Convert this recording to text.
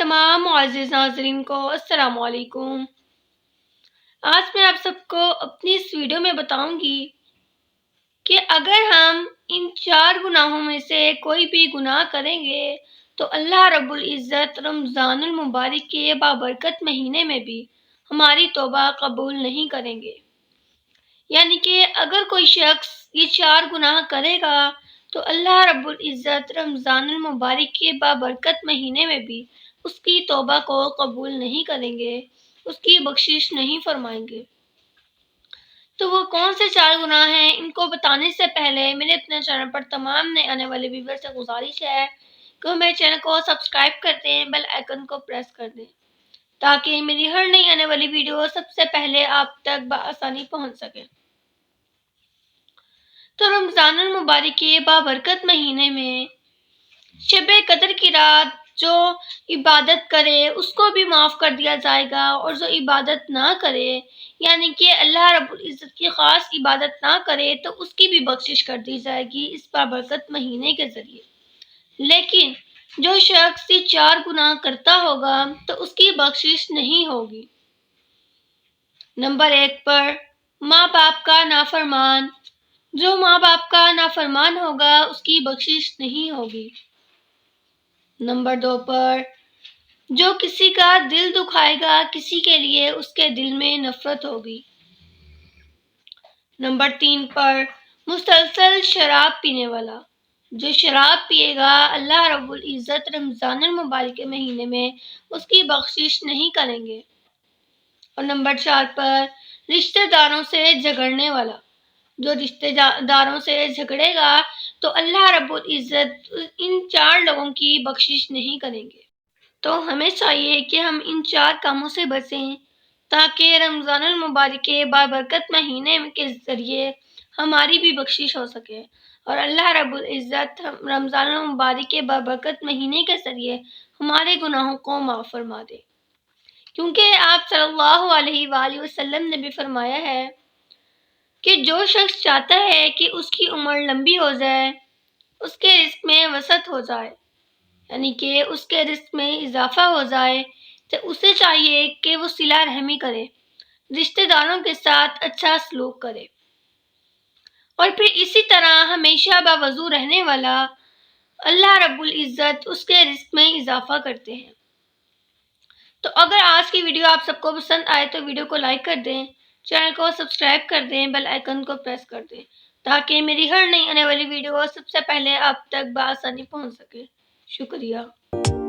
تمام معزز ناظرین کو السلام علیکم۔ آج میں آپ سب کو اپنی اس ویڈیو میں بتاؤں گی کہ اگر ہم ان 4 گناہوں میں سے کوئی بھی گناہ کریں گے تو اللہ رب العزت رمضان المبارک کے بابرکت مہینے میں بھی ہماری توبہ قبول نہیں کریں گے۔ یعنی کہ اگر کوئی شخص یہ 4 گناہ کرے گا تو اللہ رب العزت رمضان المبارک کے بابرکت مہینے میں بھی اس کی توبہ کو قبول نہیں کریں گے، اس کی بخشش نہیں فرمائیں گے۔ تو وہ کون سے 4 گناہ ہیں، ان کو بتانے سے پہلے میرے اپنے چینل پر تمام نئے آنے والے ویور سے گزارش ہے کہ وہ میرے چینل کو سبسکرائب کر دیں، بیل آئیکن کو پریس کر دیں تاکہ میری ہر نئی آنے والی ویڈیو سب سے پہلے آپ تک بآسانی پہنچ سکے۔ تو رمضان المبارک کے بابرکت مہینے میں شب قدر کی رات جو عبادت کرے اس کو بھی معاف کر دیا جائے گا، اور جو عبادت نہ کرے یعنی کہ اللہ رب العزت کی خاص عبادت نہ کرے تو اس کی بھی بخشش کر دی جائے گی اس بابرکت مہینے کے ذریعے۔ لیکن جو شخص یہ 4 گناہ کرتا ہوگا تو اس کی بخشش نہیں ہوگی۔ نمبر 1 پر ماں باپ کا نافرمان، جو ماں باپ کا نافرمان ہوگا اس کی بخشش نہیں ہوگی۔ نمبر 2 پر جو کسی کا دل دکھائے گا، کسی کے لیے اس کے دل میں نفرت ہوگی۔ نمبر 3 پر مسلسل شراب پینے والا، جو شراب پیے گا اللہ رب العزت رمضان المبارک کے مہینے میں اس کی بخشش نہیں کریں گے۔ اور نمبر 4 پر رشتہ داروں سے جھگڑنے والا، جو رشتہ داروں سے جھگڑے گا تو اللہ رب العزت ان 4 لوگوں کی بخشش نہیں کریں گے۔ تو ہمیں چاہیے کہ ہم ان 4 کاموں سے بچیں تاکہ رمضان المبارک کے بابرکت مہینے کے ذریعے ہماری بھی بخشش ہو سکے، اور اللہ رب العزت رمضان المبارک کے بابرکت مہینے کے ذریعے ہمارے گناہوں کو معاف فرما دے۔ کیونکہ آپ صلی اللہ علیہ وآلہ وسلم نے بھی فرمایا ہے کہ جو شخص چاہتا ہے کہ اس کی عمر لمبی ہو جائے، اس کے رزق میں وسعت ہو جائے، یعنی کہ اس کے رزق میں اضافہ ہو جائے، تو اسے چاہیے کہ وہ صلہ رحمی کرے، رشتہ داروں کے ساتھ اچھا سلوک کرے، اور پھر اسی طرح ہمیشہ باوضو رہنے والا اللہ رب العزت اس کے رزق میں اضافہ کرتے ہیں۔ تو اگر آج کی ویڈیو آپ سب کو پسند آئے تو ویڈیو کو لائک کر دیں، چینل کو سبسکرائب کر دیں، بیل آئیکن کو پریس کر دیں تاکہ میری ہر نئی آنے والی ویڈیو سب سے پہلے آپ تک بآسانی پہنچ سکے۔ شکریہ۔